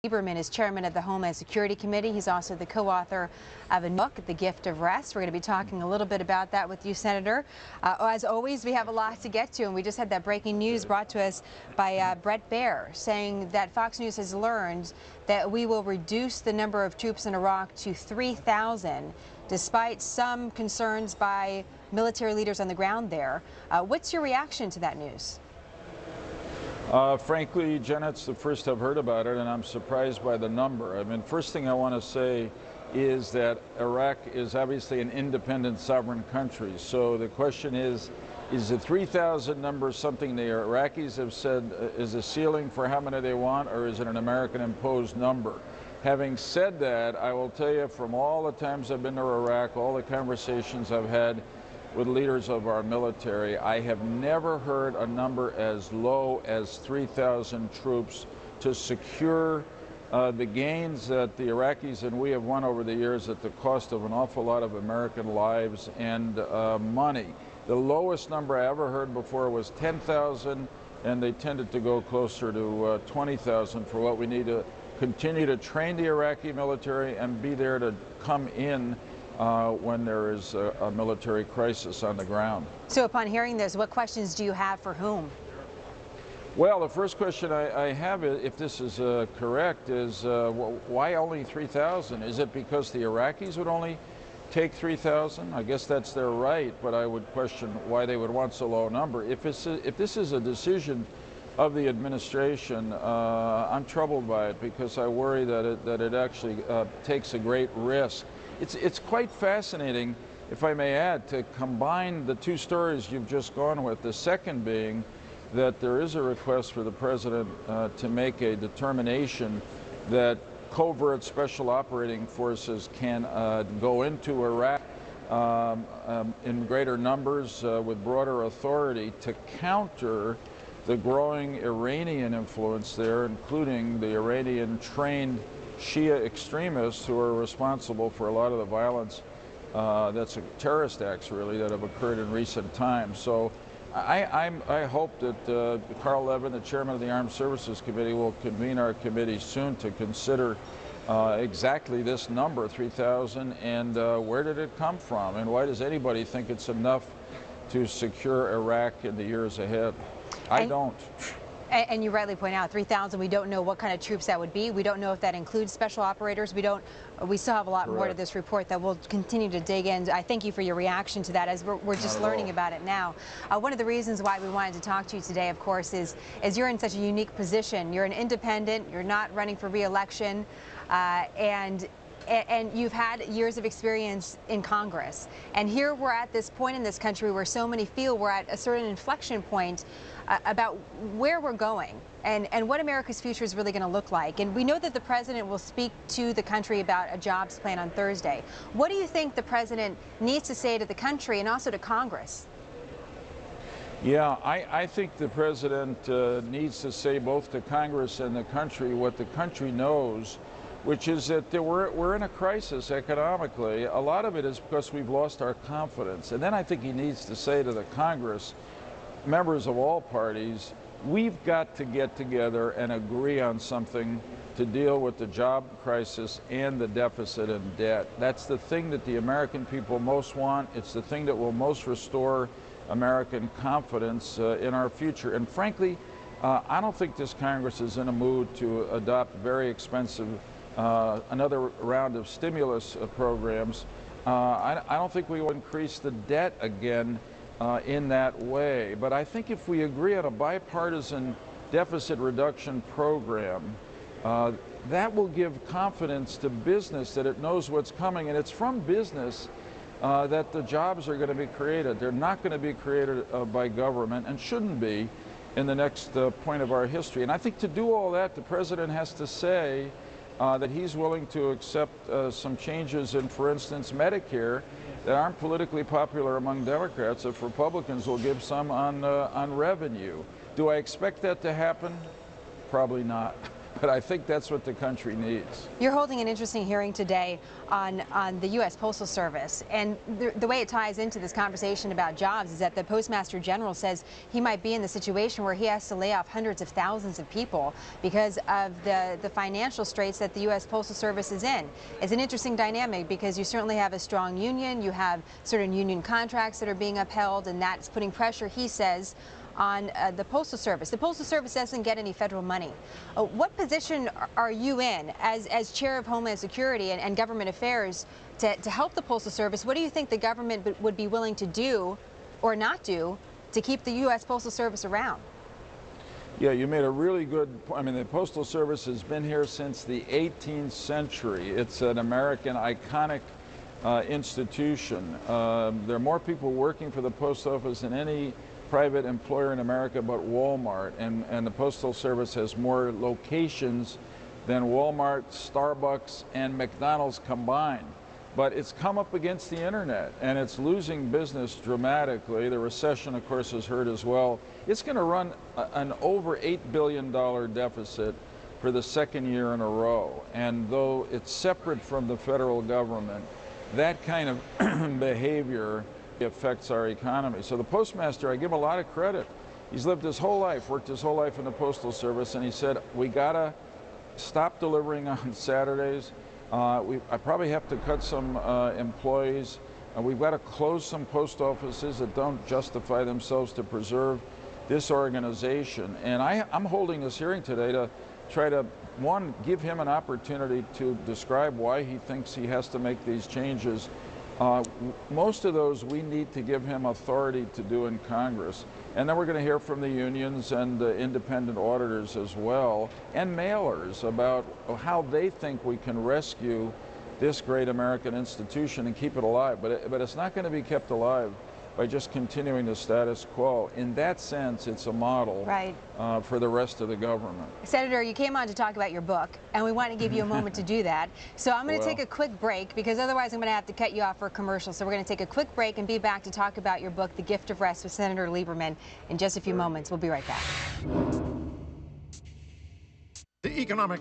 Lieberman is chairman of the Homeland Security Committee. He's also the co-author of a book, The Gift of Rest. We're going to be talking a little bit about that with you, Senator. As always, we have a lot to get to, and we just had that breaking news brought to us by Brett Baer, saying that Fox News has learned that we will reduce the number of troops in Iraq to 3,000, despite some concerns by military leaders on the ground there. What's your reaction to that news? Frankly, Jenna, it's the first I've heard about it, and I'm surprised by the number. I mean, first thing I want to say is that Iraq is obviously an independent sovereign country. So the question is the 3,000 number something the Iraqis have said is a ceiling for how many they want, or is it an American-imposed number? Having said that, I will tell you, from all the times I've been to Iraq, all the conversations I've had with leaders of our military, I have never heard a number as low as 3,000 troops to secure the gains that the Iraqis and we have won over the years at the cost of an awful lot of American lives and money. The lowest number I ever heard before was 10,000, and they tended to go closer to 20,000 for what we need to continue to train the Iraqi military and be there to come in when there is a military crisis on the ground. So upon hearing this, what questions do you have for whom? Well, the first question I have, if this is correct, is why only 3,000? Is it because the Iraqis would only take 3,000? I guess that's their right, but I would question why they would want so low a number. If this is a decision of the administration, I'm troubled by it, because I worry that it actually takes a great risk. It's quite fascinating, if I may add, to combine the two stories you've just gone with. The second being that there is a request for the president to make a determination that covert special operating forces can go into Iraq in greater numbers with broader authority to counter the growing Iranian influence there, including the Iranian-trained Shia extremists who are responsible for a lot of the violence that's terrorist acts, really, that have occurred in recent times. So I hope that Carl Levin, the chairman of the Armed Services Committee, will convene our committee soon to consider exactly this number, 3,000, and where did it come from, and why does anybody think it's enough to secure Iraq in the years ahead? I don't. And you rightly point out, 3,000, we don't know what kind of troops that would be. We don't know if that includes special operators. We still have a lot more to this report that we'll continue to dig in. I thank you for your reaction to that, as we're just learning about it now. One of the reasons why we wanted to talk to you today, of course, is you're in such a unique position. You're an independent, you're not running for re-election, and you've had years of experience in Congress. And here we're at this point in this country where so many feel we're at a certain inflection point about where we're going and what America's future is really going to look like. And we know that the president will speak to the country about a jobs plan on Thursday. What do you think the president needs to say to the country and also to Congress? Yeah, I think the president needs to say both to Congress and the country what the country knows, which is that we're in a crisis economically. A lot of it is because we've lost our confidence. And then I think he needs to say to the Congress, members of all parties, we've got to get together and agree on something to deal with the job crisis and the deficit and debt. That's the thing that the American people most want. It's the thing that will most restore American confidence in our future. And frankly, I don't think this Congress is in a mood to adopt very expensive another round of stimulus programs. I don't think we will increase the debt again in that way. But I think if we agree on a bipartisan deficit reduction program, that will give confidence to business that it knows what's coming. And it's from business that the jobs are going to be created. They're not going to be created by government, and shouldn't be in the next point of our history. And I think to do all that, the president has to say that he's willing to accept some changes in, for instance, Medicare that aren't politically popular among Democrats, if Republicans will give some on revenue. Do I expect that to happen? Probably not. but I think that's what the country needs. You're holding an interesting hearing today on the US Postal Service, and the way it ties into this conversation about jobs is that the Postmaster General says he might be in the situation where he has to lay off hundreds of thousands of people because of the financial straits that the US Postal Service is in. It's an interesting dynamic because you certainly have a strong union, you have certain union contracts that are being upheld, and that's putting pressure, he says, on the Postal Service. The Postal Service doesn't get any federal money. What position are you in as Chair of Homeland Security and Government Affairs to help the Postal Service? What do you think the government would be willing to do or not do to keep the U.S. Postal Service around? Yeah, you made a really good point. I mean, the Postal Service has been here since the 18th century. It's an American iconic institution. There are more people working for the Post Office than any private employer in America but Walmart, and the Postal Service has more locations than Walmart, Starbucks, and McDonald's combined. But it's come up against the internet, and it's losing business dramatically. The recession, of course, has hurt as well. It's going to run an over $8 billion deficit for the second year in a row. And though it's separate from the federal government, that kind of behavior affects our economy. So the postmaster, I give a lot of credit. He's lived his whole life, worked his whole life in the Postal Service, and he said, we gotta stop delivering on Saturdays. I probably have to cut some employees. We've got to close some post offices that don't justify themselves to preserve this organization. And I'm holding this hearing today to try to, one, give him an opportunity to describe why he thinks he has to make these changes. Most of those we need to give him authority to do in Congress. And then we're going to hear from the unions and the independent auditors as well, and mailers about how they think we can rescue this great American institution and keep it alive. But it's not going to be kept alive by just continuing the status quo. In that sense, it's a model for the rest of the government. Senator, you came on to talk about your book, and we want to give you a moment to do that. So I'm going to take a quick break, because otherwise I'm going to have to cut you off for a commercial. So we're going to take a quick break and be back to talk about your book, The Gift of Rest, with Senator Lieberman in just a few moments. We'll be right back. The economic